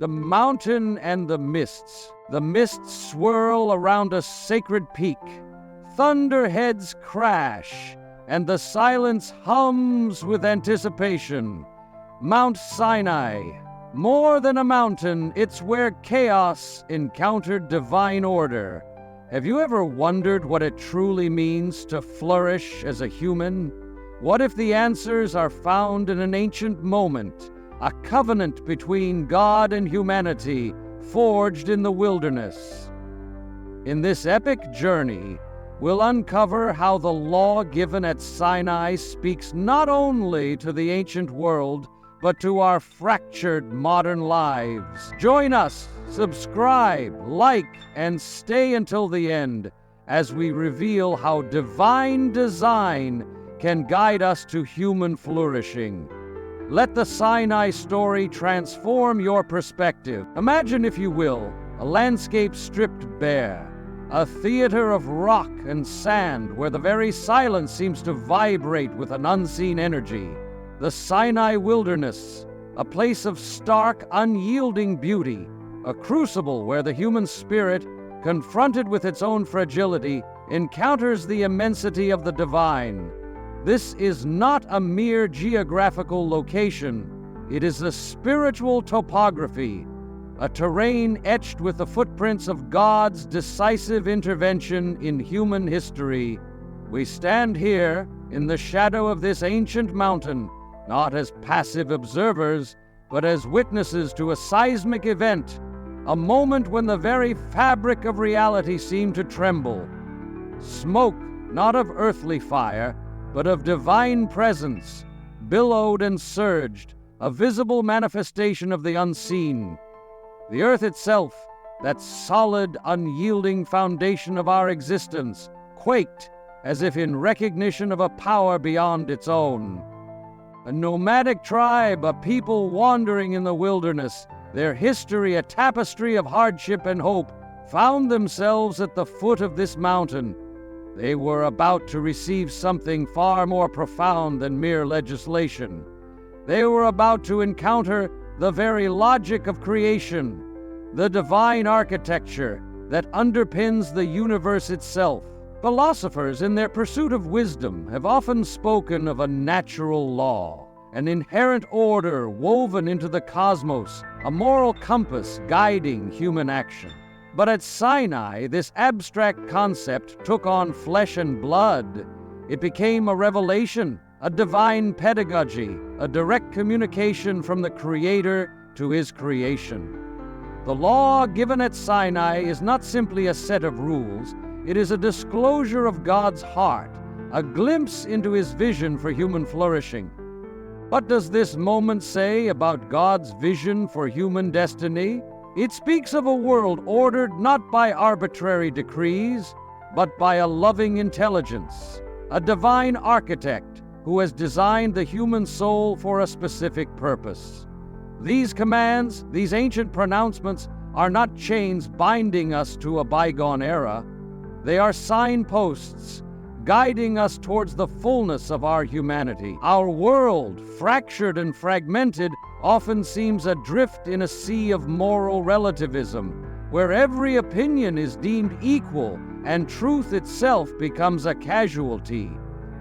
The mountain and the mists. The mists swirl around a sacred peak. Thunderheads crash, and the silence hums with anticipation. Mount Sinai. More than a mountain, it's where chaos encountered divine order. Have you ever wondered what it truly means to flourish as a human? What if the answers are found in an ancient moment, a covenant between God and humanity, forged in the wilderness? In this epic journey, we'll uncover how the law given at Sinai speaks not only to the ancient world, but to our fractured modern lives. Join us, subscribe, like, and stay until the end as we reveal how divine design can guide us to human flourishing. Let the Sinai story transform your perspective. Imagine, if you will, a landscape stripped bare, a theater of rock and sand where the very silence seems to vibrate with an unseen energy. The Sinai wilderness, a place of stark, unyielding beauty, a crucible where the human spirit, confronted with its own fragility, encounters the immensity of the divine. This is not a mere geographical location. It is a spiritual topography, a terrain etched with the footprints of God's decisive intervention in human history. We stand here in the shadow of this ancient mountain, not as passive observers, but as witnesses to a seismic event, a moment when the very fabric of reality seemed to tremble. Smoke, not of earthly fire, but of divine presence, billowed and surged, a visible manifestation of the unseen. The earth itself, that solid, unyielding foundation of our existence, quaked as if in recognition of a power beyond its own. A nomadic tribe, a people wandering in the wilderness, their history a tapestry of hardship and hope, found themselves at the foot of this mountain. They were about to receive something far more profound than mere legislation. They were about to encounter the very logic of creation, the divine architecture that underpins the universe itself. Philosophers, in their pursuit of wisdom, have often spoken of a natural law, an inherent order woven into the cosmos, a moral compass guiding human action. But at Sinai, this abstract concept took on flesh and blood. It became a revelation, a divine pedagogy, a direct communication from the Creator to His creation. The law given at Sinai is not simply a set of rules. It is a disclosure of God's heart, a glimpse into His vision for human flourishing. What does this moment say about God's vision for human destiny? It speaks of a world ordered not by arbitrary decrees, but by a loving intelligence, a divine architect who has designed the human soul for a specific purpose. These commands, these ancient pronouncements, are not chains binding us to a bygone era. They are signposts, guiding us towards the fullness of our humanity. Our world, fractured and fragmented, often seems adrift in a sea of moral relativism, where every opinion is deemed equal and truth itself becomes a casualty.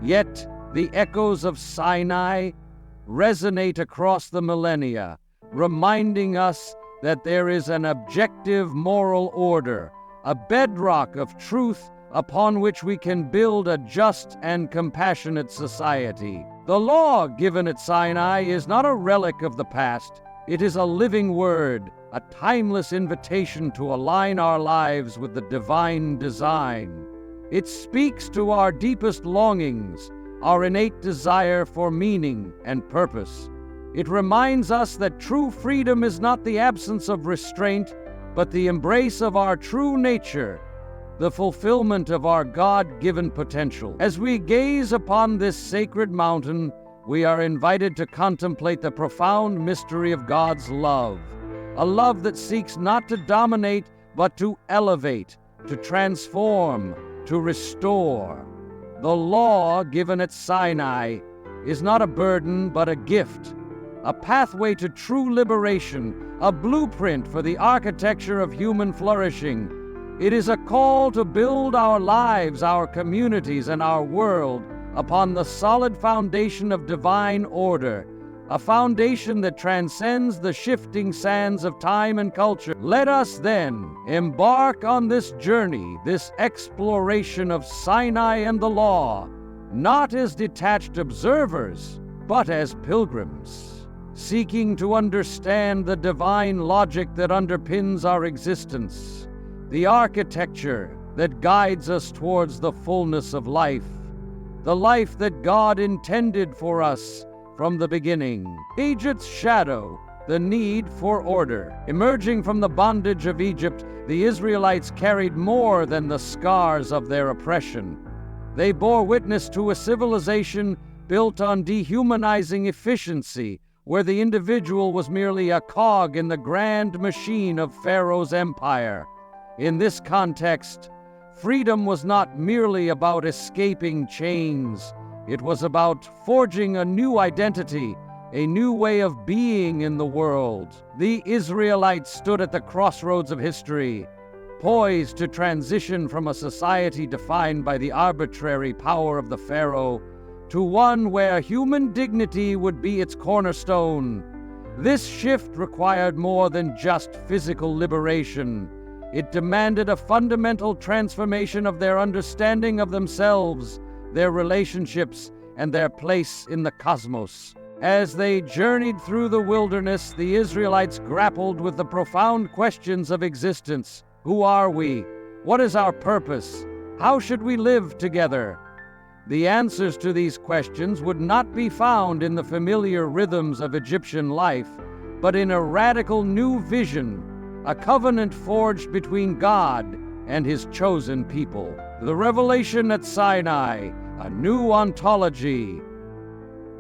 Yet, the echoes of Sinai resonate across the millennia, reminding us that there is an objective moral order, a bedrock of truth upon which we can build a just and compassionate society. The law given at Sinai is not a relic of the past. It is a living word, a timeless invitation to align our lives with the divine design. It speaks to our deepest longings, our innate desire for meaning and purpose. It reminds us that true freedom is not the absence of restraint, but the embrace of our true nature, the fulfillment of our God-given potential. As we gaze upon this sacred mountain, we are invited to contemplate the profound mystery of God's love, a love that seeks not to dominate, but to elevate, to transform, to restore. The law given at Sinai is not a burden, but a gift a pathway to true liberation, a blueprint for the architecture of human flourishing. It is a call to build our lives, our communities, and our world upon the solid foundation of divine order, a foundation that transcends the shifting sands of time and culture. Let us then embark on this journey, this exploration of Sinai and the law, not as detached observers, but as pilgrims, seeking to understand the divine logic that underpins our existence, the architecture that guides us towards the fullness of life, the life that God intended for us from the beginning. Egypt's shadow, the need for order. Emerging from the bondage of Egypt, the Israelites carried more than the scars of their oppression. They bore witness to a civilization built on dehumanizing efficiency, where the individual was merely a cog in the grand machine of Pharaoh's empire. In this context, freedom was not merely about escaping chains. It was about forging a new identity, a new way of being in the world. The Israelites stood at the crossroads of history, poised to transition from a society defined by the arbitrary power of the Pharaoh to one where human dignity would be its cornerstone. This shift required more than just physical liberation. It demanded a fundamental transformation of their understanding of themselves, their relationships, and their place in the cosmos. As they journeyed through the wilderness, the Israelites grappled with the profound questions of existence. Who are we? What is our purpose? How should we live together? The answers to these questions would not be found in the familiar rhythms of Egyptian life, but in a radical new vision, a covenant forged between God and His chosen people. The revelation at Sinai, a new ontology.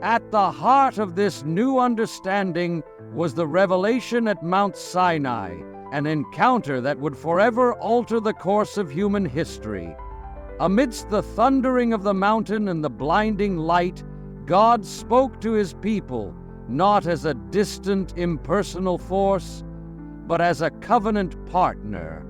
At the heart of this new understanding was the revelation at Mount Sinai, an encounter that would forever alter the course of human history. Amidst the thundering of the mountain and the blinding light, God spoke to His people, not as a distant, impersonal force, but as a covenant partner,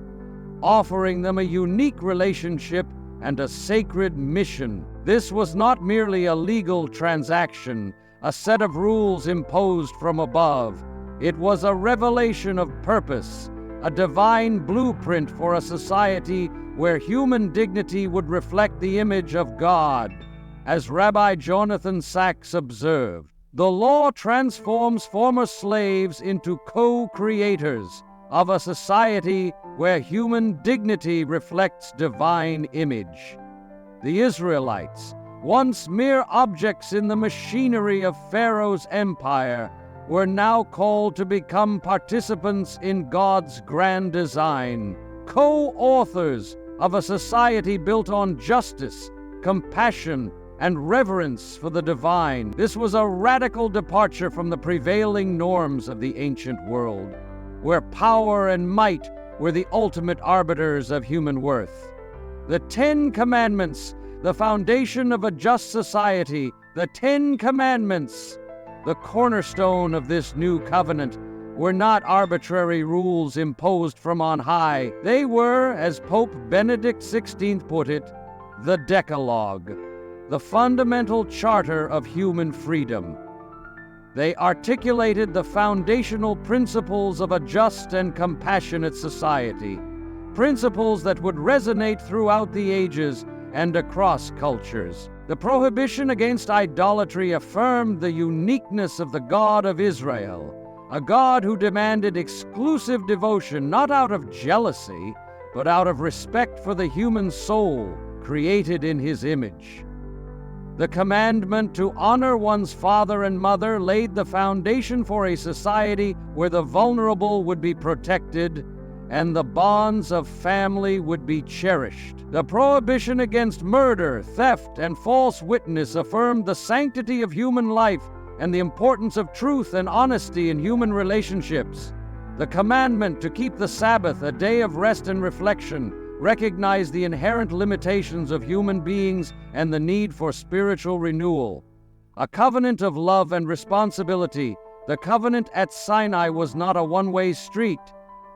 offering them a unique relationship and a sacred mission. This was not merely a legal transaction, a set of rules imposed from above. It was a revelation of purpose, a divine blueprint for a society where human dignity would reflect the image of God. As Rabbi Jonathan Sacks observed, the law transforms former slaves into co-creators of a society where human dignity reflects divine image. The Israelites, once mere objects in the machinery of Pharaoh's empire, were now called to become participants in God's grand design, co-authors of a society built on justice, compassion, and reverence for the divine. This was a radical departure from the prevailing norms of the ancient world, where power and might were the ultimate arbiters of human worth. The 10 Commandments, the foundation of a just society, the 10 Commandments, the cornerstone of this new covenant, were not arbitrary rules imposed from on high. They were, as Pope Benedict XVI put it, the Decalogue, the fundamental charter of human freedom. They articulated the foundational principles of a just and compassionate society, principles that would resonate throughout the ages and across cultures. The prohibition against idolatry affirmed the uniqueness of the God of Israel, a God who demanded exclusive devotion not out of jealousy, but out of respect for the human soul created in His image. The commandment to honor one's father and mother laid the foundation for a society where the vulnerable would be protected and the bonds of family would be cherished. The prohibition against murder, theft, and false witness affirmed the sanctity of human life and the importance of truth and honesty in human relationships. The commandment to keep the Sabbath a day of rest and reflection recognized the inherent limitations of human beings and the need for spiritual renewal. A covenant of love and responsibility The covenant at Sinai was not a one-way street.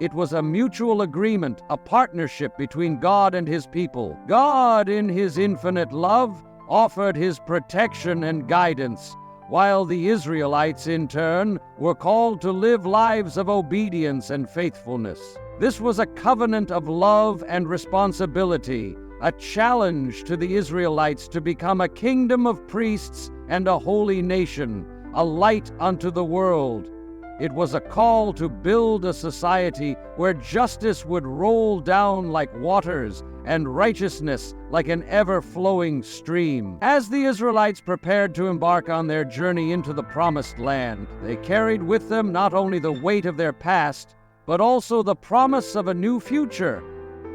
It was a mutual agreement, a partnership between God and his people. God, in his infinite love, offered his protection and guidance, while the Israelites, in turn, were called to live lives of obedience and faithfulness. This was a covenant of love and responsibility, a challenge to the Israelites to become a kingdom of priests and a holy nation, a light unto the world. It was a call to build a society where justice would roll down like waters and righteousness like an ever-flowing stream. As the Israelites prepared to embark on their journey into the Promised Land, they carried with them not only the weight of their past, but also the promise of a new future,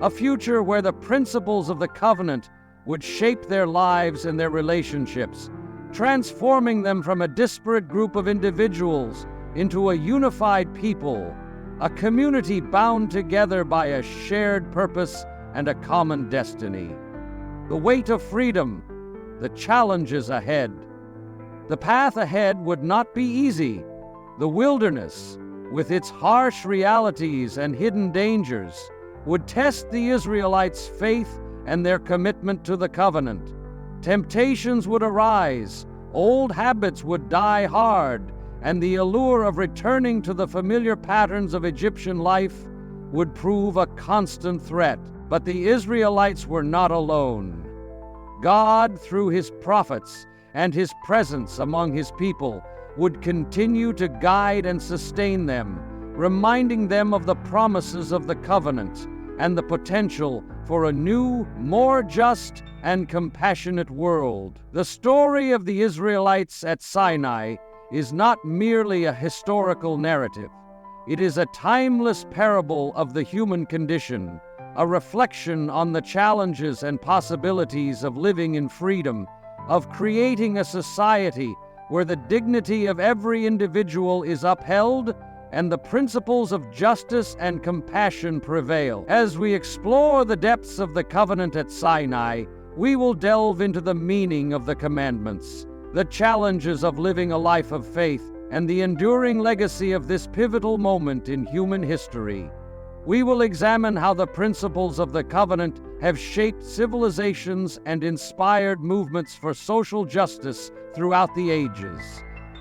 a future where the principles of the covenant would shape their lives and their relationships, transforming them from a disparate group of individuals into a unified people, a community bound together by a shared purpose and a common destiny. The weight of freedom, the challenges ahead. The path ahead would not be easy. The wilderness, with its harsh realities and hidden dangers, would test the Israelites' faith and their commitment to the covenant. Temptations would arise, old habits would die hard, and the allure of returning to the familiar patterns of Egyptian life would prove a constant threat. But the Israelites were not alone. God, through his prophets and his presence among his people, would continue to guide and sustain them, reminding them of the promises of the covenant and the potential for a new, more just and compassionate world. The story of the Israelites at Sinai is not merely a historical narrative. It is a timeless parable of the human condition, a reflection on the challenges and possibilities of living in freedom, of creating a society where the dignity of every individual is upheld and the principles of justice and compassion prevail. As we explore the depths of the covenant at Sinai, we will delve into the meaning of the commandments, the challenges of living a life of faith, and the enduring legacy of this pivotal moment in human history. We will examine how the principles of the covenant have shaped civilizations and inspired movements for social justice throughout the ages.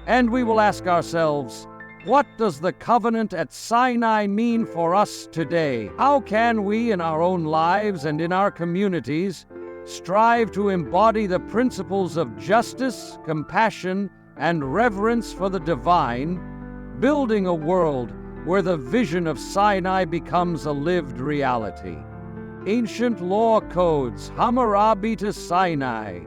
And we will ask ourselves, what does the covenant at Sinai mean for us today? How can we, in our own lives and in our communities, strive to embody the principles of justice, compassion, and reverence for the divine, building a world where the vision of Sinai becomes a lived reality? Ancient law codes, Hammurabi to Sinai.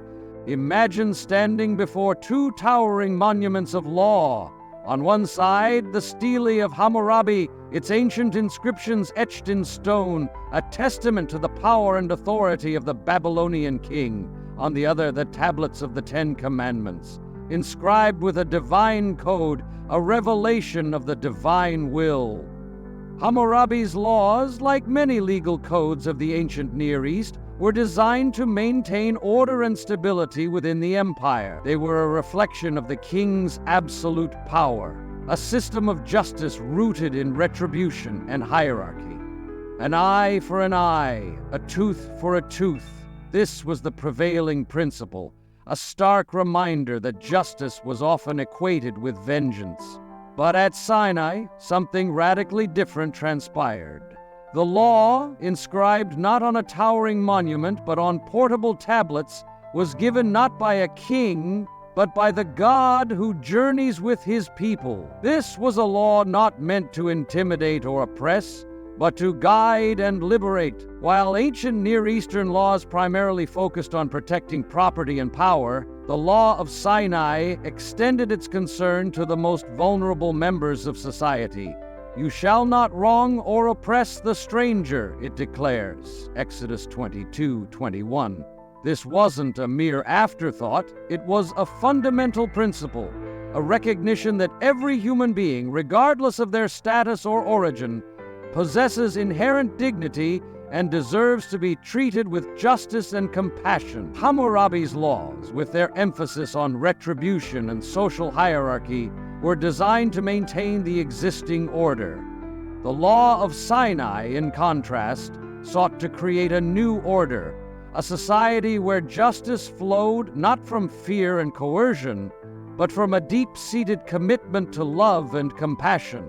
Imagine standing before two towering monuments of law. On one side, the stele of Hammurabi, its ancient inscriptions etched in stone, a testament to the power and authority of the Babylonian king. On the other, the tablets of the Ten Commandments, inscribed with a divine code, a revelation of the divine will. Hammurabi's laws, like many legal codes of the ancient Near East, were designed to maintain order and stability within the empire. They were a reflection of the king's absolute power, a system of justice rooted in retribution and hierarchy. An eye for an eye, a tooth for a tooth. This was the prevailing principle, a stark reminder that justice was often equated with vengeance. But at Sinai, something radically different transpired. The law, inscribed not on a towering monument but on portable tablets, was given not by a king, but by the God who journeys with his people. This was a law not meant to intimidate or oppress, but to guide and liberate. While ancient Near Eastern laws primarily focused on protecting property and power, the law of Sinai extended its concern to the most vulnerable members of society. You shall not wrong or oppress the stranger, it declares. Exodus 22:21. This wasn't a mere afterthought, it was a fundamental principle, a recognition that every human being, regardless of their status or origin, possesses inherent dignity and deserves to be treated with justice and compassion. Hammurabi's laws, with their emphasis on retribution and social hierarchy, were designed to maintain the existing order. The Law of Sinai, in contrast, sought to create a new order, a society where justice flowed not from fear and coercion, but from a deep-seated commitment to love and compassion.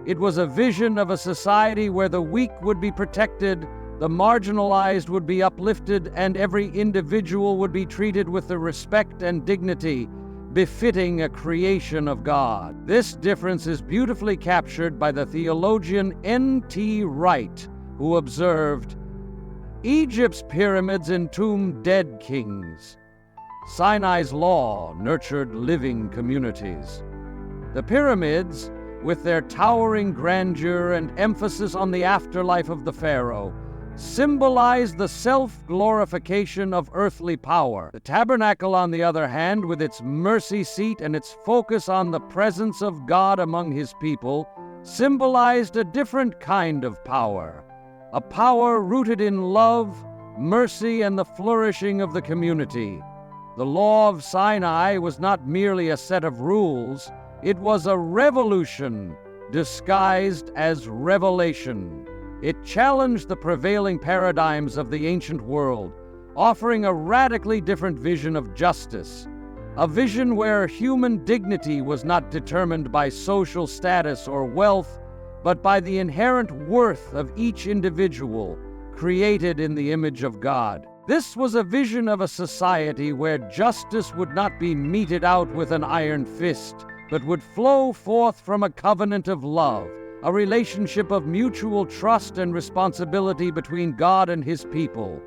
It was a vision of a society where the weak would be protected, the marginalized would be uplifted, and every individual would be treated with the respect and dignity befitting a creation of God. This difference is beautifully captured by the theologian N.T. Wright, who observed, "Egypt's pyramids entombed dead kings. Sinai's law nurtured living communities." The pyramids, with their towering grandeur and emphasis on the afterlife of the pharaoh, symbolized the self-glorification of earthly power. The tabernacle, on the other hand, with its mercy seat and its focus on the presence of God among his people, symbolized a different kind of power, a power rooted in love, mercy, and the flourishing of the community. The Law of Sinai was not merely a set of rules, it was a revolution disguised as revelation. It challenged the prevailing paradigms of the ancient world, offering a radically different vision of justice, a vision where human dignity was not determined by social status or wealth, but by the inherent worth of each individual, created in the image of God. This was a vision of a society where justice would not be meted out with an iron fist, but would flow forth from a covenant of love, a relationship of mutual trust and responsibility between God and his people.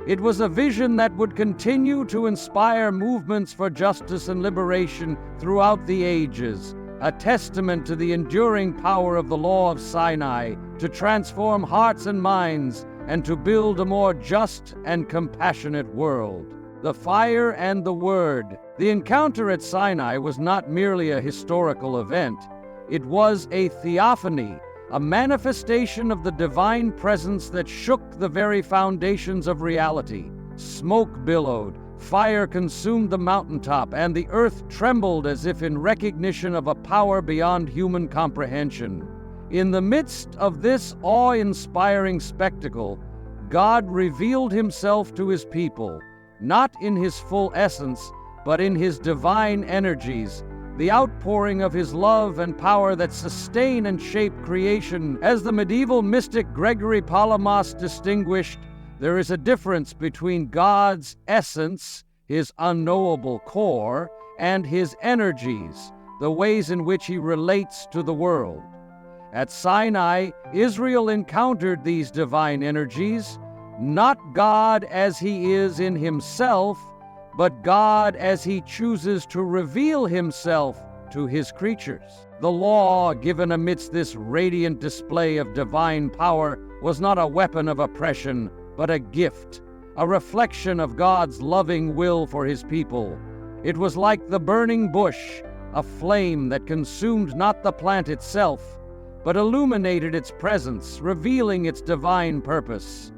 It was a vision that would continue to inspire movements for justice and liberation throughout the ages, a testament to the enduring power of the Law of Sinai to transform hearts and minds and to build a more just and compassionate world. The fire and the word. The encounter at Sinai was not merely a historical event. It was a theophany, a manifestation of the divine presence that shook the very foundations of reality. Smoke billowed, fire consumed the mountaintop, and the earth trembled as if in recognition of a power beyond human comprehension. In the midst of this awe-inspiring spectacle, God revealed himself to his people, not in his full essence, but in his divine energies, the outpouring of his love and power that sustain and shape creation. As the medieval mystic Gregory Palamas distinguished, there is a difference between God's essence, his unknowable core, and his energies, the ways in which he relates to the world. At Sinai, Israel encountered these divine energies, not God as he is in himself, but God as he chooses to reveal himself to his creatures. The law, given amidst this radiant display of divine power, was not a weapon of oppression, but a gift, a reflection of God's loving will for his people. It was like the burning bush, a flame that consumed not the plant itself, but illuminated its presence, revealing its divine purpose.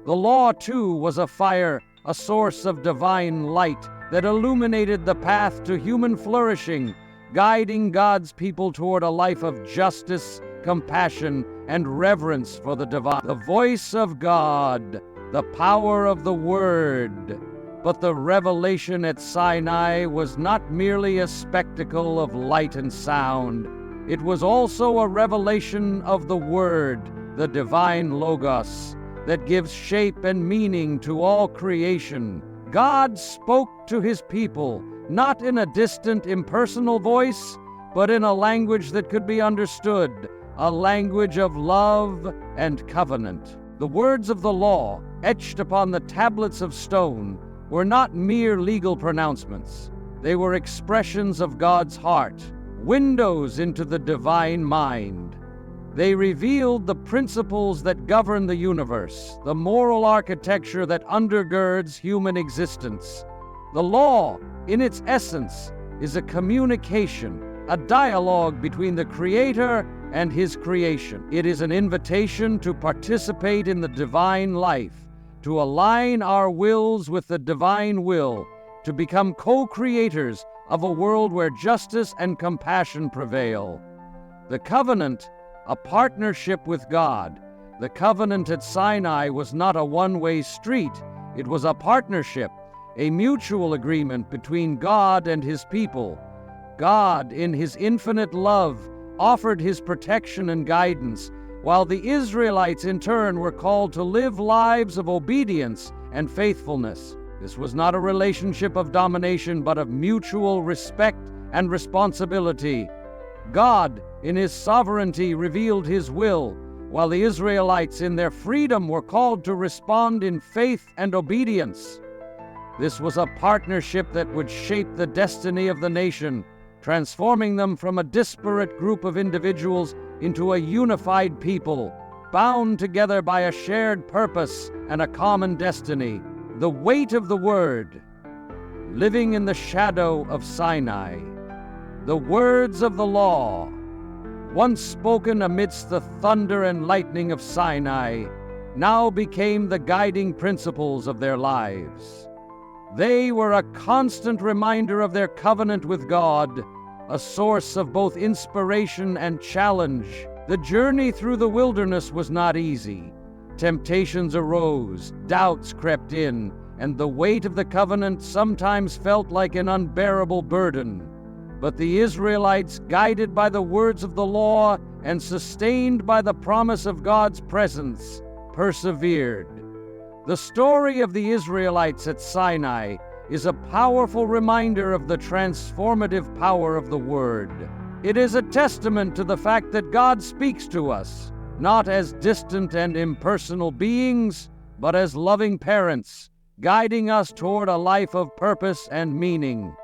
The law, too, was a fire, a source of divine light that illuminated the path to human flourishing, guiding God's people toward a life of justice, compassion, and reverence for the divine. The voice of God, the power of the Word. But the revelation at Sinai was not merely a spectacle of light and sound. It was also a revelation of the Word, the divine Logos, that gives shape and meaning to all creation. God spoke to his people, not in a distant, impersonal voice, but in a language that could be understood, a language of love and covenant. The words of the law, etched upon the tablets of stone, were not mere legal pronouncements. They were expressions of God's heart, windows into the divine mind. They revealed the principles that govern the universe, the moral architecture that undergirds human existence. The law, in its essence, is a communication, a dialogue between the Creator and his creation. It is an invitation to participate in the divine life, to align our wills with the divine will, to become co-creators of a world where justice and compassion prevail. The covenant, a partnership with God. The covenant at Sinai was not a one-way street. It was a partnership, a mutual agreement between God and his people. God, in his infinite love, offered his protection and guidance, while the Israelites in turn were called to live lives of obedience and faithfulness. This was not a relationship of domination, but of mutual respect and responsibility. God, in his sovereignty, revealed his will, while the Israelites in their freedom were called to respond in faith and obedience. This was a partnership that would shape the destiny of the nation, transforming them from a disparate group of individuals into a unified people, bound together by a shared purpose and a common destiny. The weight of the Word, living in the shadow of Sinai. The words of the law, once spoken amidst the thunder and lightning of Sinai, now became the guiding principles of their lives. They were a constant reminder of their covenant with God, a source of both inspiration and challenge. The journey through the wilderness was not easy. Temptations arose, doubts crept in, and the weight of the covenant sometimes felt like an unbearable burden. But the Israelites, guided by the words of the law and sustained by the promise of God's presence, persevered. The story of the Israelites at Sinai is a powerful reminder of the transformative power of the Word. It is a testament to the fact that God speaks to us, not as distant and impersonal beings, but as loving parents, guiding us toward a life of purpose and meaning.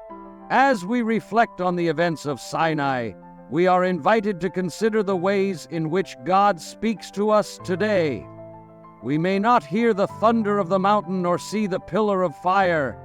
As we reflect on the events of Sinai, we are invited to consider the ways in which God speaks to us today. We may not hear the thunder of the mountain or see the pillar of fire,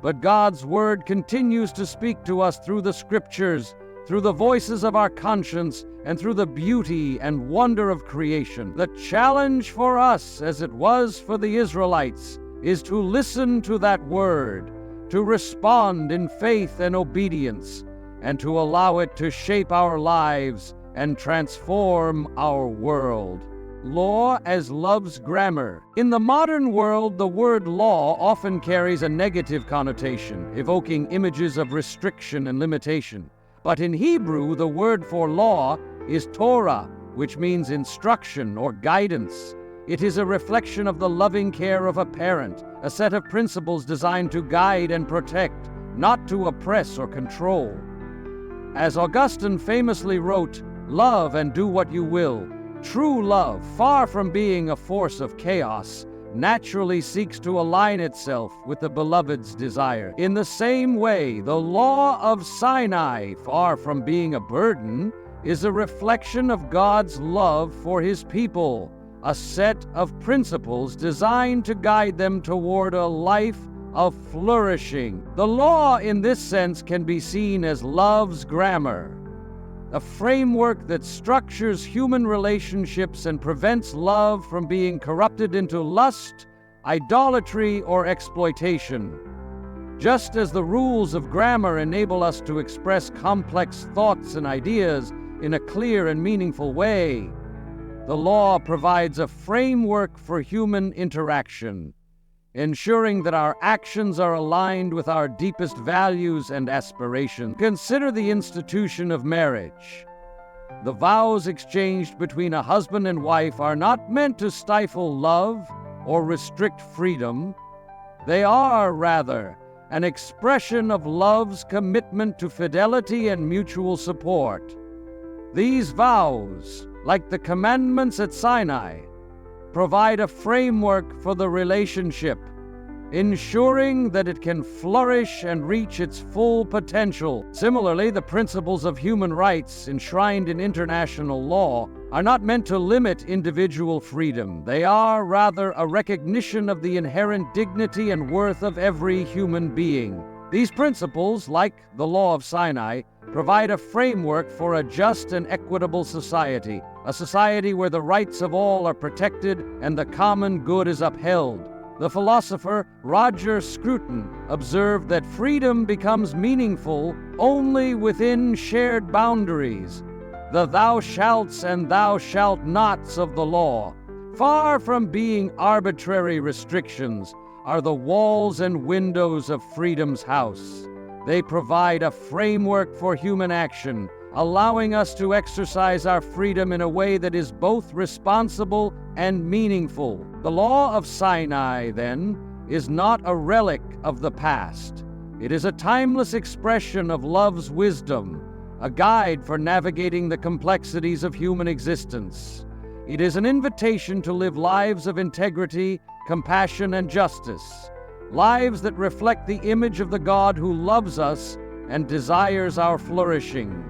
but God's Word continues to speak to us through the Scriptures, through the voices of our conscience, and through the beauty and wonder of creation. The challenge for us, as it was for the Israelites, is to listen to that Word, to respond in faith and obedience, and to allow it to shape our lives and transform our world. Law as love's grammar. In the modern world, the word law often carries a negative connotation, evoking images of restriction and limitation. But in Hebrew, the word for law is Torah, which means instruction or guidance. It is a reflection of the loving care of a parent, a set of principles designed to guide and protect, not to oppress or control. As Augustine famously wrote, "Love and do what you will." True love, far from being a force of chaos, naturally seeks to align itself with the beloved's desire. In the same way, the law of Sinai, far from being a burden, is a reflection of God's love for his people, a set of principles designed to guide them toward a life of flourishing. The law, in this sense, can be seen as love's grammar, a framework that structures human relationships and prevents love from being corrupted into lust, idolatry, or exploitation. Just as the rules of grammar enable us to express complex thoughts and ideas in a clear and meaningful way, the law provides a framework for human interaction, ensuring that our actions are aligned with our deepest values and aspirations. Consider the institution of marriage. The vows exchanged between a husband and wife are not meant to stifle love or restrict freedom. They are, rather, an expression of love's commitment to fidelity and mutual support. These vows, like the commandments at Sinai, provide a framework for the relationship, ensuring that it can flourish and reach its full potential. Similarly, the principles of human rights enshrined in international law are not meant to limit individual freedom. They are, rather, a recognition of the inherent dignity and worth of every human being. These principles, like the law of Sinai, provide a framework for a just and equitable society, a society where the rights of all are protected and the common good is upheld. The philosopher Roger Scruton observed that freedom becomes meaningful only within shared boundaries, the thou shalts and thou shalt nots of the law. Far from being arbitrary restrictions are the walls and windows of freedom's house. They provide a framework for human action, allowing us to exercise our freedom in a way that is both responsible and meaningful. The law of Sinai, then, is not a relic of the past. It is a timeless expression of love's wisdom, a guide for navigating the complexities of human existence. It is an invitation to live lives of integrity, compassion, and justice, lives that reflect the image of the God who loves us and desires our flourishing.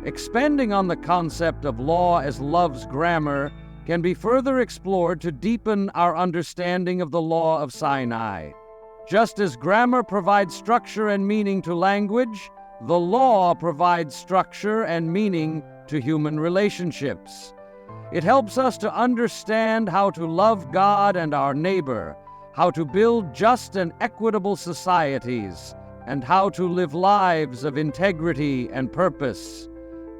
Expanding on the concept of law as love's grammar can be further explored to deepen our understanding of the law of Sinai. Just as grammar provides structure and meaning to language, the law provides structure and meaning to human relationships. It helps us to understand how to love God and our neighbor, how to build just and equitable societies, and how to live lives of integrity and purpose.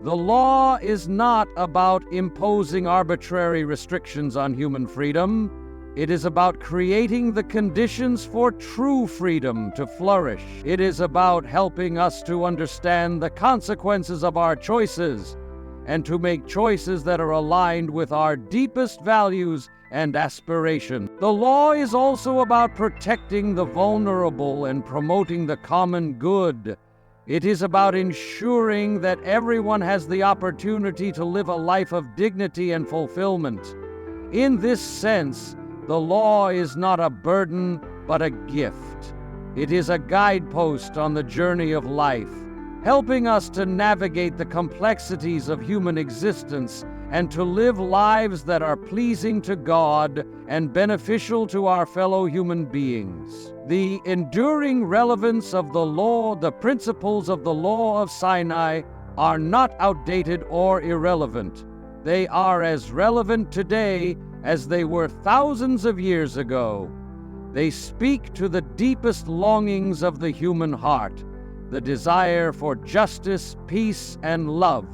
The law is not about imposing arbitrary restrictions on human freedom. It is about creating the conditions for true freedom to flourish. It is about helping us to understand the consequences of our choices and to make choices that are aligned with our deepest values and aspirations. The law is also about protecting the vulnerable and promoting the common good. It is about ensuring that everyone has the opportunity to live a life of dignity and fulfillment. In this sense, the law is not a burden, but a gift. It is a guidepost on the journey of life, helping us to navigate the complexities of human existence and to live lives that are pleasing to God and beneficial to our fellow human beings. The enduring relevance of the law, the principles of the law of Sinai, are not outdated or irrelevant. They are as relevant today as they were thousands of years ago. They speak to the deepest longings of the human heart, the desire for justice, peace, and love.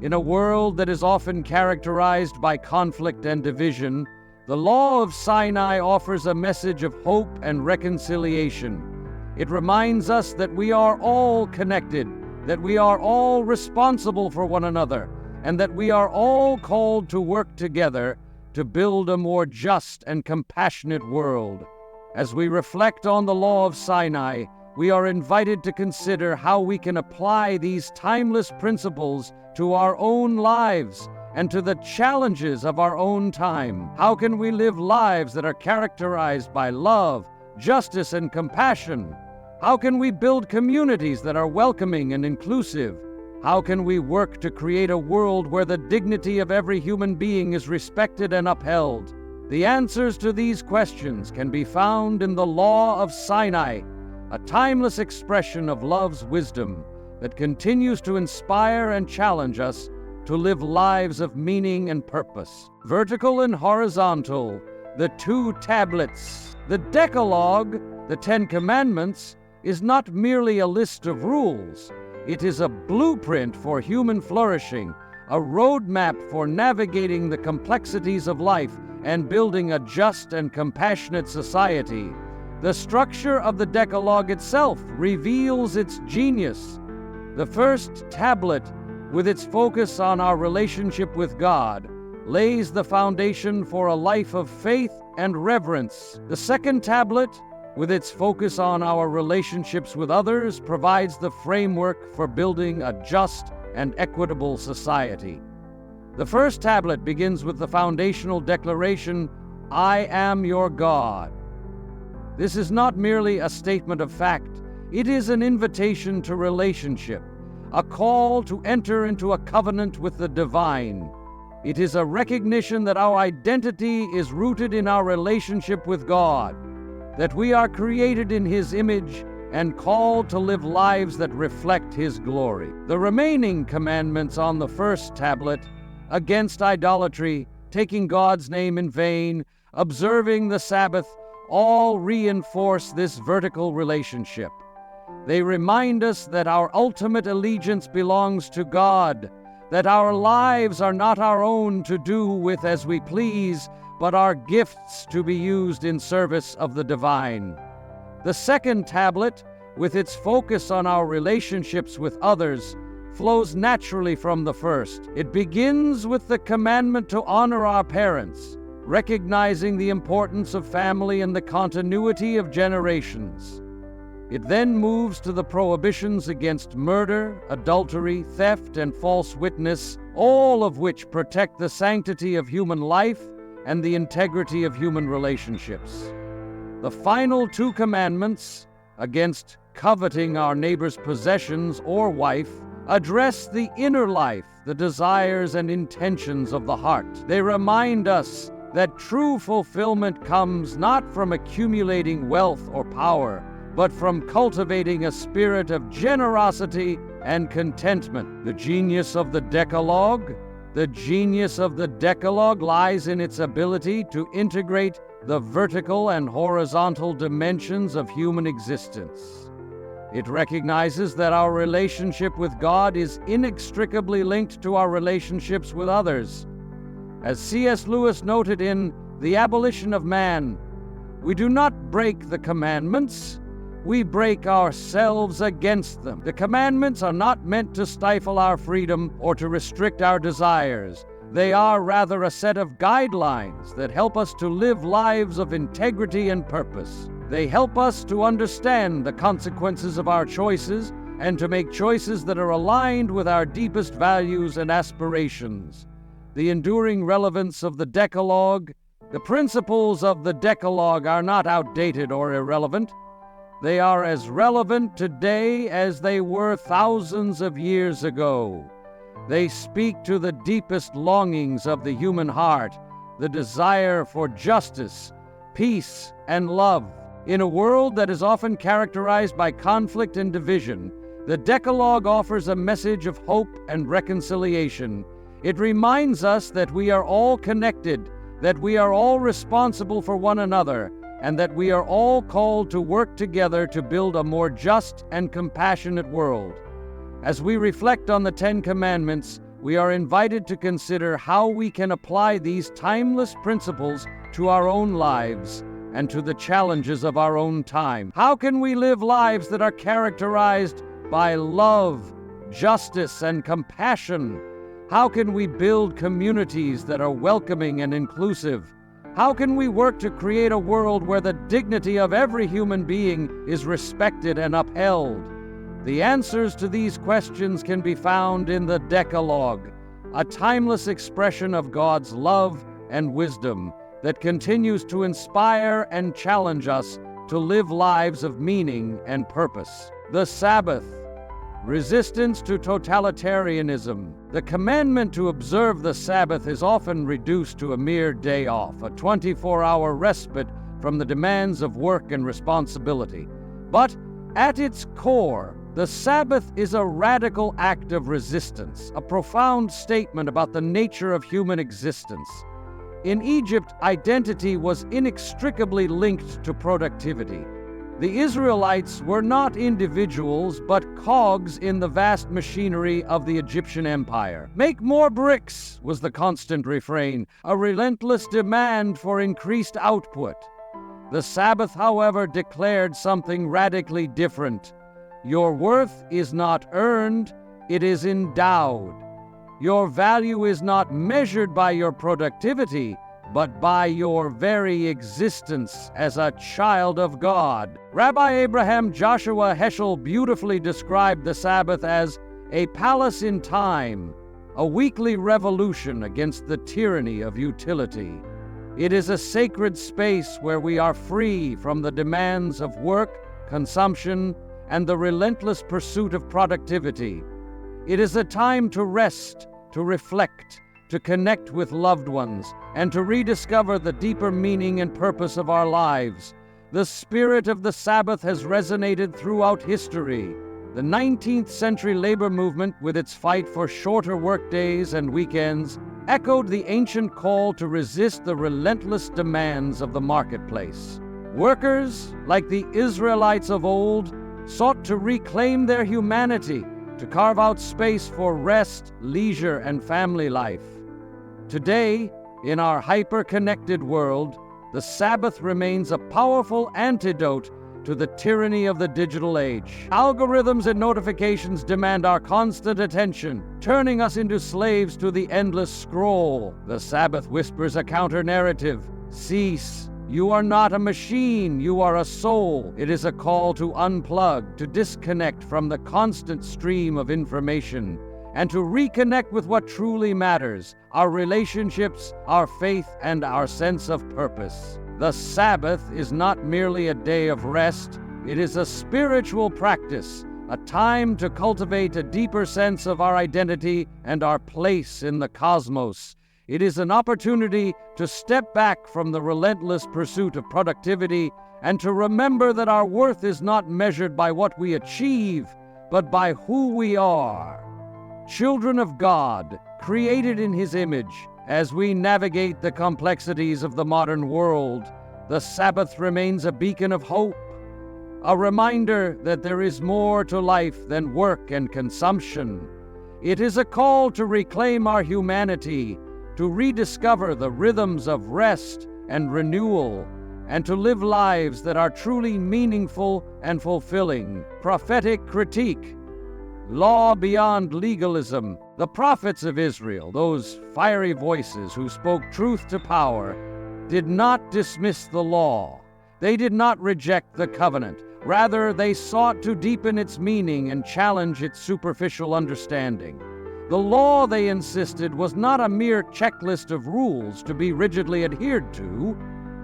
In a world that is often characterized by conflict and division, the law of Sinai offers a message of hope and reconciliation. It reminds us that we are all connected, that we are all responsible for one another, and that we are all called to work together to build a more just and compassionate world. As we reflect on the law of Sinai, we are invited to consider how we can apply these timeless principles to our own lives and to the challenges of our own time. How can we live lives that are characterized by love, justice, and compassion? How can we build communities that are welcoming and inclusive? How can we work to create a world where the dignity of every human being is respected and upheld? The answers to these questions can be found in the law of Sinai, a timeless expression of love's wisdom that continues to inspire and challenge us to live lives of meaning and purpose. Vertical and horizontal, the two tablets. The Decalogue, the Ten Commandments, is not merely a list of rules. It is a blueprint for human flourishing, a roadmap for navigating the complexities of life and building a just and compassionate society. The structure of the Decalogue itself reveals its genius. The first tablet, with its focus on our relationship with God, lays the foundation for a life of faith and reverence. The second tablet, with its focus on our relationships with others, provides the framework for building a just and equitable society. The first tablet begins with the foundational declaration, "I am your God." This is not merely a statement of fact. It is an invitation to relationship, a call to enter into a covenant with the divine. It is a recognition that our identity is rooted in our relationship with God, that we are created in His image and called to live lives that reflect His glory. The remaining commandments on the first tablet, against idolatry, taking God's name in vain, observing the Sabbath, all reinforce this vertical relationship. They remind us that our ultimate allegiance belongs to God, that our lives are not our own to do with as we please, but are gifts to be used in service of the divine. The second tablet, with its focus on our relationships with others, flows naturally from the first. It begins with the commandment to honor our parents, recognizing the importance of family and the continuity of generations. It then moves to the prohibitions against murder, adultery, theft, and false witness, all of which protect the sanctity of human life and the integrity of human relationships. The final two commandments, against coveting our neighbor's possessions or wife, address the inner life, the desires and intentions of the heart. They remind us that true fulfillment comes not from accumulating wealth or power, but from cultivating a spirit of generosity and contentment. The genius of the Decalogue lies in its ability to integrate the vertical and horizontal dimensions of human existence. It recognizes that our relationship with God is inextricably linked to our relationships with others. As C.S. Lewis noted in The Abolition of Man, we do not break the commandments, we break ourselves against them. The commandments are not meant to stifle our freedom or to restrict our desires. They are rather a set of guidelines that help us to live lives of integrity and purpose. They help us to understand the consequences of our choices and to make choices that are aligned with our deepest values and aspirations. The enduring relevance of the Decalogue. The principles of the Decalogue are not outdated or irrelevant. They are as relevant today as they were thousands of years ago. They speak to the deepest longings of the human heart, the desire for justice, peace, and love. In a world that is often characterized by conflict and division, the Decalogue offers a message of hope and reconciliation. It reminds us that we are all connected, that we are all responsible for one another, and that we are all called to work together to build a more just and compassionate world. As we reflect on the Ten Commandments, we are invited to consider how we can apply these timeless principles to our own lives and to the challenges of our own time. How can we live lives that are characterized by love, justice, and compassion? How can we build communities that are welcoming and inclusive? How can we work to create a world where the dignity of every human being is respected and upheld? The answers to these questions can be found in the Decalogue, a timeless expression of God's love and wisdom that continues to inspire and challenge us to live lives of meaning and purpose. The Sabbath, resistance to totalitarianism. The commandment to observe the Sabbath is often reduced to a mere day off, a 24-hour respite from the demands of work and responsibility. But at its core, the Sabbath is a radical act of resistance, a profound statement about the nature of human existence. In Egypt, identity was inextricably linked to productivity. The Israelites were not individuals, but cogs in the vast machinery of the Egyptian empire. "Make more bricks," was the constant refrain, a relentless demand for increased output. The Sabbath, however, declared something radically different. Your worth is not earned, it is endowed. Your value is not measured by your productivity, but by your very existence as a child of God. Rabbi Abraham Joshua Heschel beautifully described the Sabbath as a palace in time, a weekly revolution against the tyranny of utility. It is a sacred space where we are free from the demands of work, consumption, and the relentless pursuit of productivity. It is a time to rest, to reflect, to connect with loved ones, and to rediscover the deeper meaning and purpose of our lives. The spirit of the Sabbath has resonated throughout history. The 19th century labor movement, with its fight for shorter workdays and weekends, echoed the ancient call to resist the relentless demands of the marketplace. Workers, like the Israelites of old, sought to reclaim their humanity, to carve out space for rest, leisure, and family life. Today, in our hyper-connected world, the Sabbath remains a powerful antidote to the tyranny of the digital age. Algorithms and notifications demand our constant attention, turning us into slaves to the endless scroll. The Sabbath whispers a counter-narrative. Cease. You are not a machine, you are a soul. It is a call to unplug, to disconnect from the constant stream of information, and to reconnect with what truly matters, our relationships, our faith, and our sense of purpose. The Sabbath is not merely a day of rest, it is a spiritual practice, a time to cultivate a deeper sense of our identity and our place in the cosmos. It is an opportunity to step back from the relentless pursuit of productivity and to remember that our worth is not measured by what we achieve, but by who we are. Children of God, created in His image. As we navigate the complexities of the modern world, the Sabbath remains a beacon of hope, a reminder that there is more to life than work and consumption. It is a call to reclaim our humanity, to rediscover the rhythms of rest and renewal, and to live lives that are truly meaningful and fulfilling. Prophetic critique. Law beyond legalism. The prophets of Israel, those fiery voices who spoke truth to power, did not dismiss the law. They did not reject the covenant. Rather, they sought to deepen its meaning and challenge its superficial understanding. The law, they insisted, was not a mere checklist of rules to be rigidly adhered to.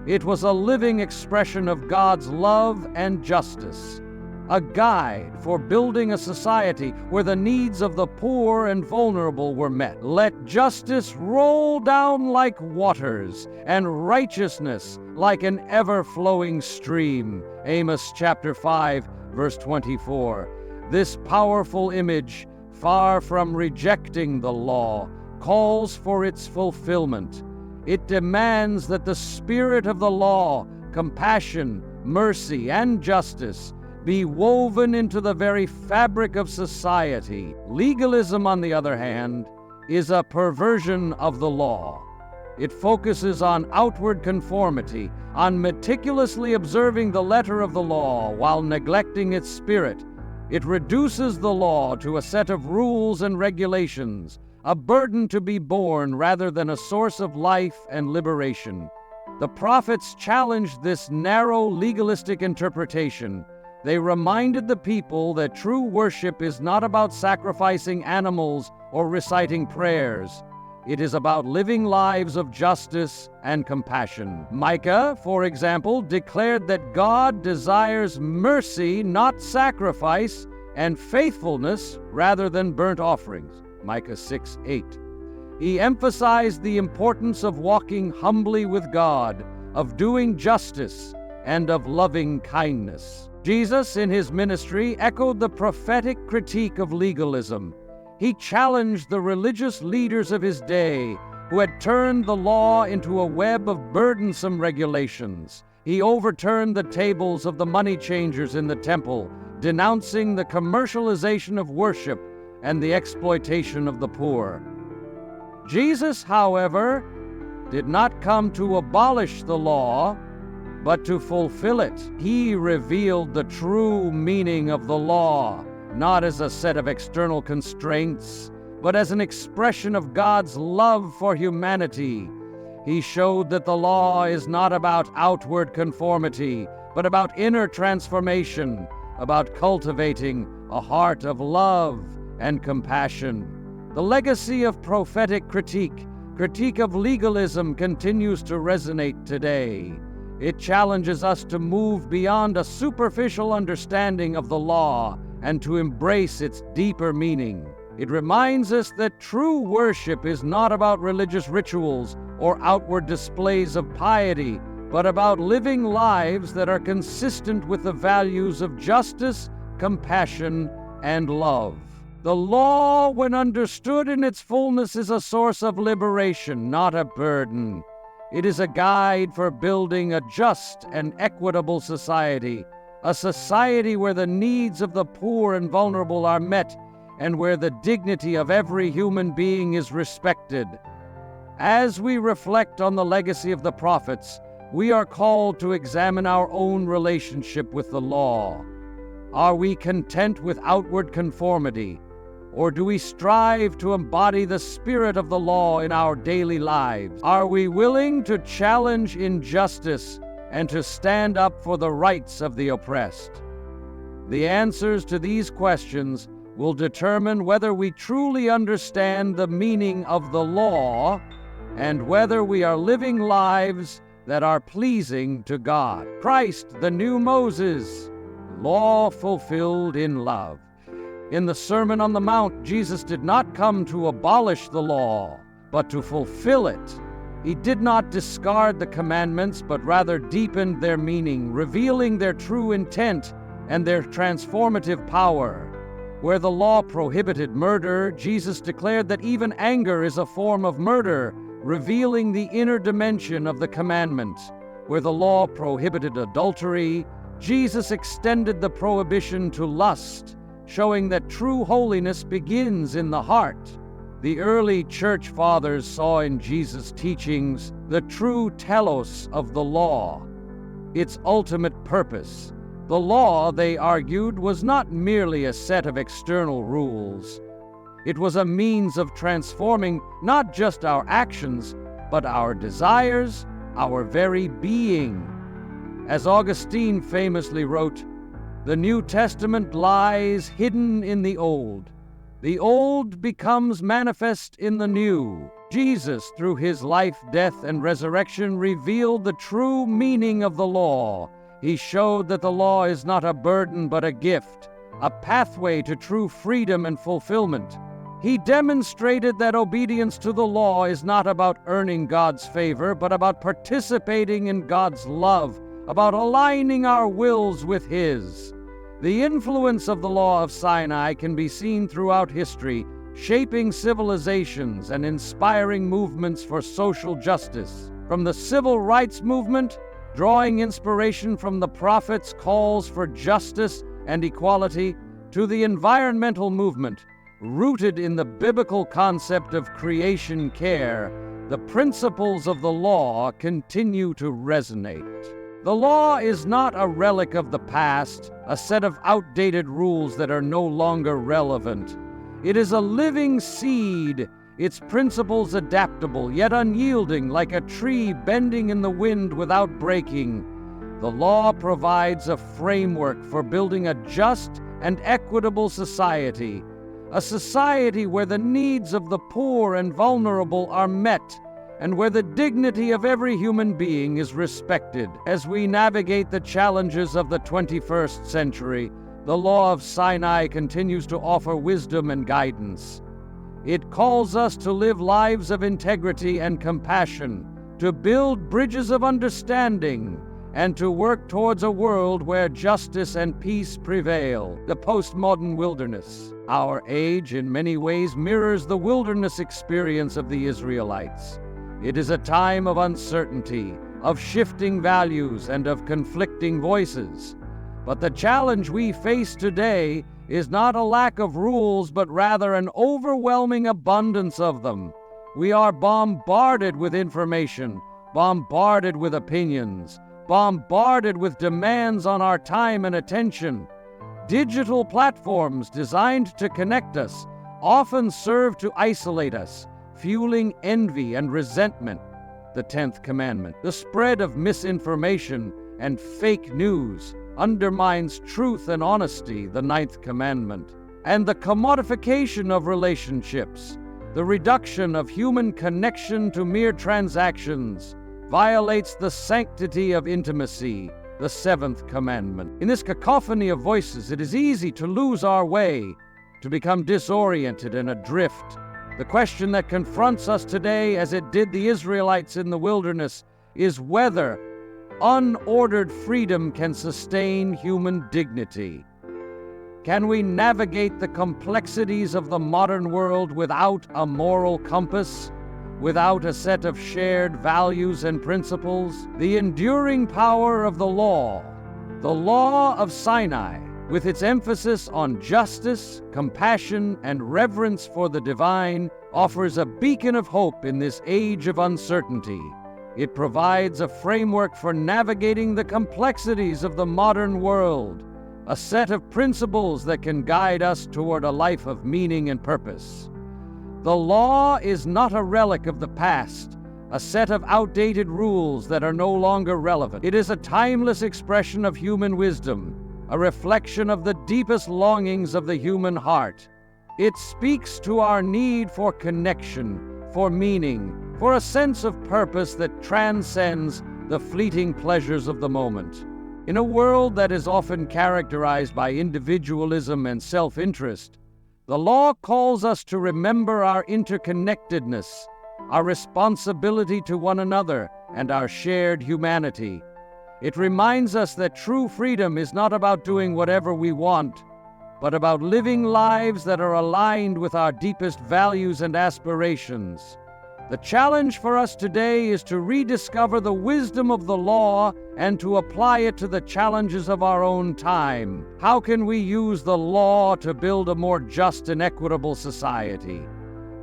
It was a living expression of God's love and justice, a guide for building a society where the needs of the poor and vulnerable were met. Let justice roll down like waters, and righteousness like an ever-flowing stream. Amos chapter 5, verse 24. This powerful image, far from rejecting the law, calls for its fulfillment. It demands that the spirit of the law, compassion, mercy, and justice be woven into the very fabric of society. Legalism, on the other hand, is a perversion of the law. It focuses on outward conformity, on meticulously observing the letter of the law while neglecting its spirit. It reduces the law to a set of rules and regulations, a burden to be borne rather than a source of life and liberation. The prophets challenged this narrow legalistic interpretation. They reminded the people that true worship is not about sacrificing animals or reciting prayers. It is about living lives of justice and compassion. Micah, for example, declared that God desires mercy, not sacrifice, and faithfulness rather than burnt offerings. Micah 6:8. He emphasized the importance of walking humbly with God, of doing justice, and of loving kindness. Jesus, in his ministry, echoed the prophetic critique of legalism. He challenged the religious leaders of his day who had turned the law into a web of burdensome regulations. He overturned the tables of the money changers in the temple, denouncing the commercialization of worship and the exploitation of the poor. Jesus, however, did not come to abolish the law, but to fulfill it. He revealed the true meaning of the law, not as a set of external constraints, but as an expression of God's love for humanity. He showed that the law is not about outward conformity, but about inner transformation, about cultivating a heart of love and compassion. The legacy of prophetic critique of legalism, continues to resonate today. It challenges us to move beyond a superficial understanding of the law and to embrace its deeper meaning. It reminds us that true worship is not about religious rituals or outward displays of piety, but about living lives that are consistent with the values of justice, compassion, and love. The law, when understood in its fullness, is a source of liberation, not a burden. It is a guide for building a just and equitable society, a society where the needs of the poor and vulnerable are met and where the dignity of every human being is respected. As we reflect on the legacy of the prophets, we are called to examine our own relationship with the law. Are we content with outward conformity, or do we strive to embody the spirit of the law in our daily lives? Are we willing to challenge injustice and to stand up for the rights of the oppressed? The answers to these questions will determine whether we truly understand the meaning of the law and whether we are living lives that are pleasing to God. Christ, the new Moses, law fulfilled in love. In the Sermon on the Mount, Jesus did not come to abolish the law, but to fulfill it. He did not discard the commandments, but rather deepened their meaning, revealing their true intent and their transformative power. Where the law prohibited murder, Jesus declared that even anger is a form of murder, revealing the inner dimension of the commandment. Where the law prohibited adultery, Jesus extended the prohibition to lust, showing that true holiness begins in the heart. The early church fathers saw in Jesus' teachings the true telos of the law, its ultimate purpose. The law, they argued, was not merely a set of external rules. It was a means of transforming not just our actions, but our desires, our very being. As Augustine famously wrote, "The New Testament lies hidden in the Old. The Old becomes manifest in the New." Jesus, through his life, death, and resurrection, revealed the true meaning of the law. He showed that the law is not a burden but a gift, a pathway to true freedom and fulfillment. He demonstrated that obedience to the law is not about earning God's favor, but about participating in God's love, about aligning our wills with His. The influence of the law of Sinai can be seen throughout history, shaping civilizations and inspiring movements for social justice. From the civil rights movement, drawing inspiration from the prophets' calls for justice and equality, to the environmental movement, rooted in the biblical concept of creation care, the principles of the law continue to resonate. The law is not a relic of the past, a set of outdated rules that are no longer relevant. It is a living seed, its principles adaptable, yet unyielding, like a tree bending in the wind without breaking. The law provides a framework for building a just and equitable society, a society where the needs of the poor and vulnerable are met, and where the dignity of every human being is respected. As we navigate the challenges of the 21st century, the law of Sinai continues to offer wisdom and guidance. It calls us to live lives of integrity and compassion, to build bridges of understanding, and to work towards a world where justice and peace prevail. The postmodern wilderness. Our age, in many ways, mirrors the wilderness experience of the Israelites. It is a time of uncertainty, of shifting values, and of conflicting voices. But the challenge we face today is not a lack of rules, but rather an overwhelming abundance of them. We are bombarded with information, bombarded with opinions, bombarded with demands on our time and attention. Digital platforms designed to connect us often serve to isolate us, fueling envy and resentment. The 10th commandment. The spread of misinformation and fake news undermines truth and honesty, the 9th commandment. And the commodification of relationships, the reduction of human connection to mere transactions, violates the sanctity of intimacy, the 7th commandment. In this cacophony of voices, it is easy to lose our way, to become disoriented and adrift. The question that confronts us today, as it did the Israelites in the wilderness, is whether unordered freedom can sustain human dignity. Can we navigate the complexities of the modern world without a moral compass? without a set of shared values and principles. The enduring power of the law of Sinai, with its emphasis on justice, compassion, and reverence for the divine, offers a beacon of hope in this age of uncertainty. It provides a framework for navigating the complexities of the modern world, a set of principles that can guide us toward a life of meaning and purpose. The law is not a relic of the past, a set of outdated rules that are no longer relevant. It is a timeless expression of human wisdom, a reflection of the deepest longings of the human heart. It speaks to our need for connection, for meaning, for a sense of purpose that transcends the fleeting pleasures of the moment. In a world that is often characterized by individualism and self-interest, the law calls us to remember our interconnectedness, our responsibility to one another, and our shared humanity. It reminds us that true freedom is not about doing whatever we want, but about living lives that are aligned with our deepest values and aspirations. The challenge for us today is to rediscover the wisdom of the law and to apply it to the challenges of our own time. How can we use the law to build a more just and equitable society?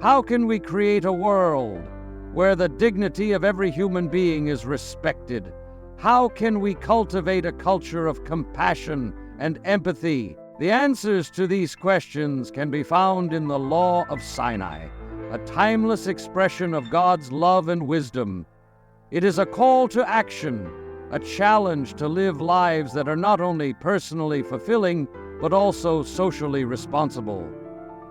How can we create a world where the dignity of every human being is respected? How can we cultivate a culture of compassion and empathy? The answers to these questions can be found in the Law of Sinai, a timeless expression of God's love and wisdom. It is a call to action, a challenge to live lives that are not only personally fulfilling, but also socially responsible.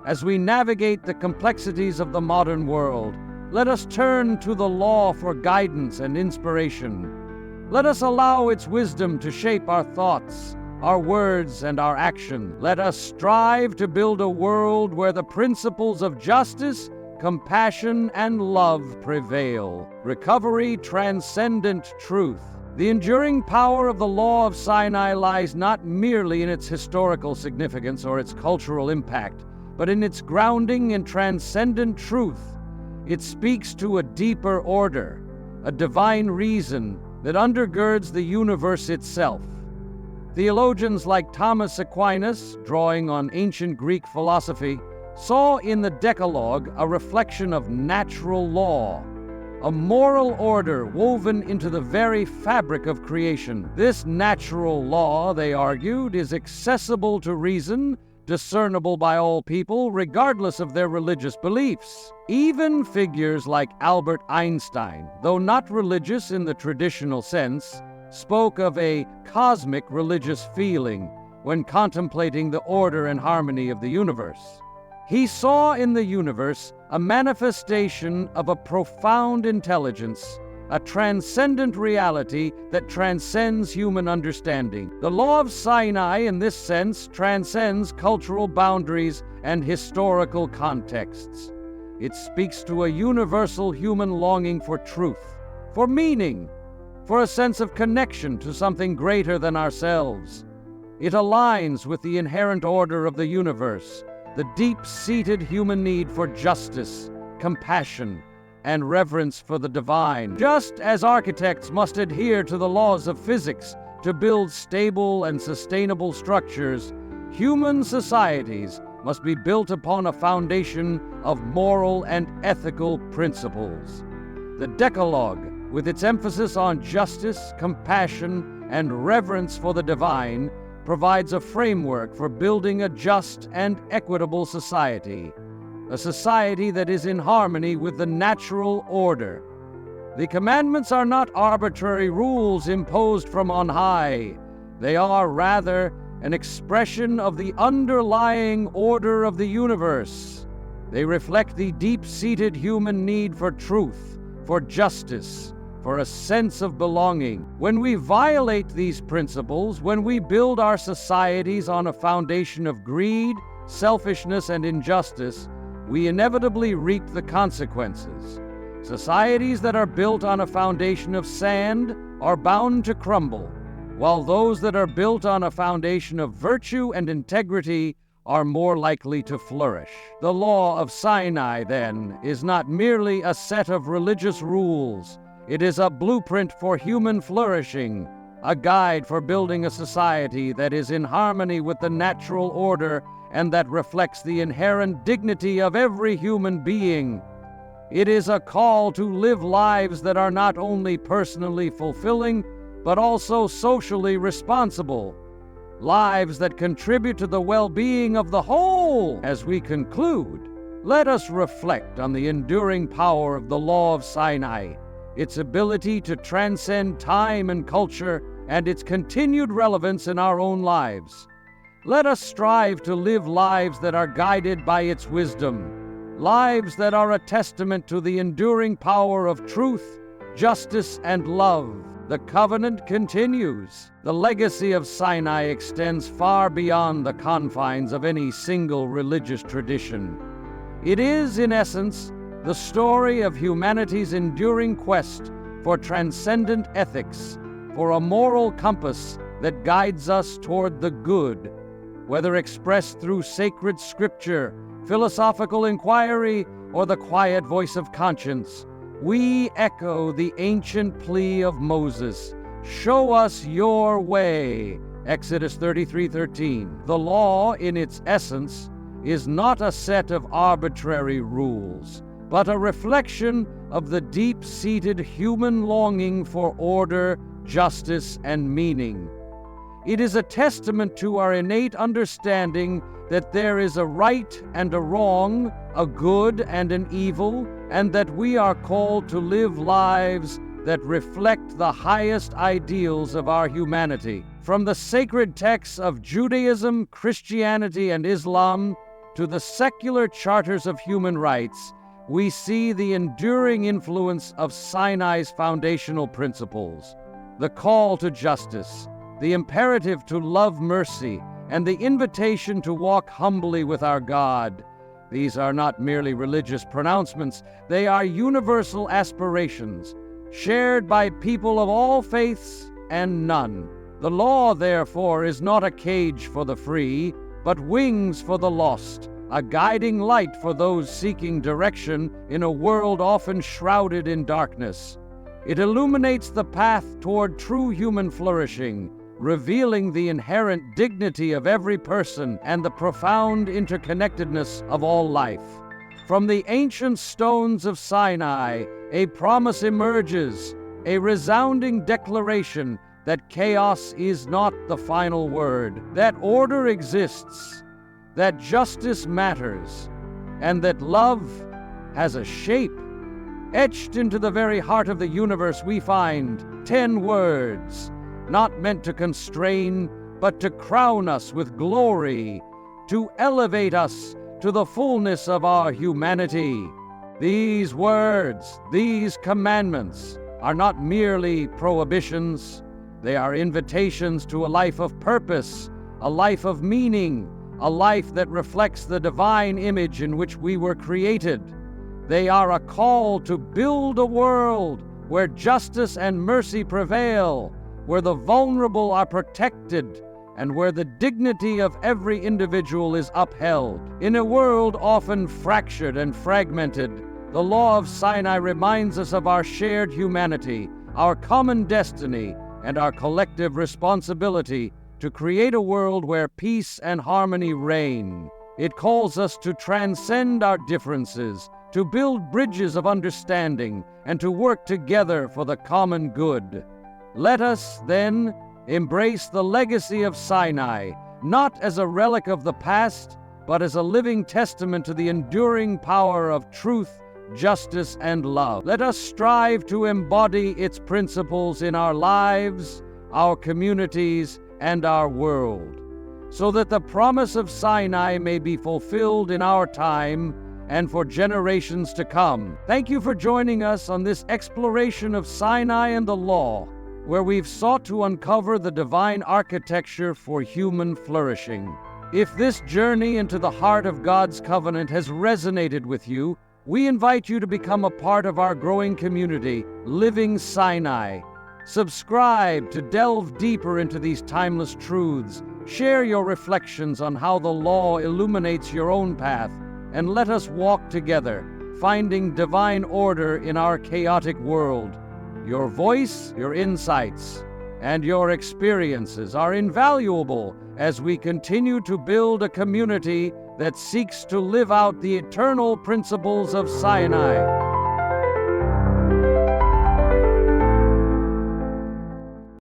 As we navigate the complexities of the modern world, let us turn to the law for guidance and inspiration. Let us allow its wisdom to shape our thoughts, our words, and our action. Let us strive to build a world where the principles of justice, compassion, and love prevail. Recovery, transcendent truth. The enduring power of the Law of Sinai lies not merely in its historical significance or its cultural impact, but in its grounding in transcendent truth. It speaks to a deeper order, a divine reason that undergirds the universe itself. Theologians like Thomas Aquinas, drawing on ancient Greek philosophy, saw in the Decalogue a reflection of natural law, a moral order woven into the very fabric of creation. This natural law, they argued, is accessible to reason, discernible by all people, regardless of their religious beliefs. Even figures like Albert Einstein, though not religious in the traditional sense, spoke of a cosmic religious feeling when contemplating the order and harmony of the universe. He saw in the universe a manifestation of a profound intelligence, a transcendent reality that transcends human understanding. The Law of Sinai, in this sense, transcends cultural boundaries and historical contexts. It speaks to a universal human longing for truth, for meaning, for a sense of connection to something greater than ourselves. It aligns with the inherent order of the universe, the deep-seated human need for justice, compassion, and reverence for the divine. Just as architects must adhere to the laws of physics to build stable and sustainable structures, human societies must be built upon a foundation of moral and ethical principles. The Decalogue, with its emphasis on justice, compassion, and reverence for the divine, provides a framework for building a just and equitable society, a society that is in harmony with the natural order. The commandments are not arbitrary rules imposed from on high. They are rather an expression of the underlying order of the universe. They reflect the deep-seated human need for truth, for justice, for a sense of belonging. When we violate these principles, when we build our societies on a foundation of greed, selfishness, and injustice, we inevitably reap the consequences. Societies that are built on a foundation of sand are bound to crumble, while those that are built on a foundation of virtue and integrity are more likely to flourish. The law of Sinai, then, is not merely a set of religious rules. It is a blueprint for human flourishing, a guide for building a society that is in harmony with the natural order and that reflects the inherent dignity of every human being. It is a call to live lives that are not only personally fulfilling, but also socially responsible. Lives that contribute to the well-being of the whole. As we conclude, let us reflect on the enduring power of the law of Sinai, its ability to transcend time and culture, and its continued relevance in our own lives. Let us strive to live lives that are guided by its wisdom, lives that are a testament to the enduring power of truth, justice, and love. The covenant continues. The legacy of Sinai extends far beyond the confines of any single religious tradition. It is, in essence, the story of humanity's enduring quest for transcendent ethics, for a moral compass that guides us toward the good. Whether expressed through sacred scripture, philosophical inquiry, or the quiet voice of conscience, we echo the ancient plea of Moses, "Show us your way," Exodus 33:13. The law, in its essence, is not a set of arbitrary rules, but a reflection of the deep-seated human longing for order, justice, and meaning. It is a testament to our innate understanding that there is a right and a wrong, a good and an evil, and that we are called to live lives that reflect the highest ideals of our humanity. From the sacred texts of Judaism, Christianity, and Islam to the secular charters of human rights, we see the enduring influence of Sinai's foundational principles. The call to justice, the imperative to love mercy, and the invitation to walk humbly with our God. These are not merely religious pronouncements, they are universal aspirations, shared by people of all faiths and none. The law, therefore, is not a cage for the free, but wings for the lost, a guiding light for those seeking direction in a world often shrouded in darkness. It illuminates the path toward true human flourishing, revealing the inherent dignity of every person and the profound interconnectedness of all life. From the ancient stones of Sinai, a promise emerges, a resounding declaration that chaos is not the final word, that order exists, that justice matters, and that love has a shape. Etched into the very heart of the universe, we find 10 words, not meant to constrain, but to crown us with glory, to elevate us to the fullness of our humanity. These words, these commandments, are not merely prohibitions. They are invitations to a life of purpose, a life of meaning, a life that reflects the divine image in which we were created. They are a call to build a world where justice and mercy prevail, where the vulnerable are protected, and where the dignity of every individual is upheld. In a world often fractured and fragmented, the law of Sinai reminds us of our shared humanity, our common destiny, and our collective responsibility to create a world where peace and harmony reign. It calls us to transcend our differences, to build bridges of understanding, and to work together for the common good. Let us, then, embrace the legacy of Sinai, not as a relic of the past, but as a living testament to the enduring power of truth, justice, and love. Let us strive to embody its principles in our lives, our communities, and our world, so that the promise of Sinai may be fulfilled in our time and for generations to come. Thank you for joining us on this exploration of Sinai and the law, where we've sought to uncover the divine architecture for human flourishing. If this journey into the heart of God's covenant has resonated with you, we invite you to become a part of our growing community, Living Sinai. Subscribe to delve deeper into these timeless truths, Share your reflections on how the law illuminates your own path, and let us walk together, finding divine order in our chaotic world. Your voice, your insights, and your experiences are invaluable as we continue to build a community that seeks to live out the eternal principles of Sinai.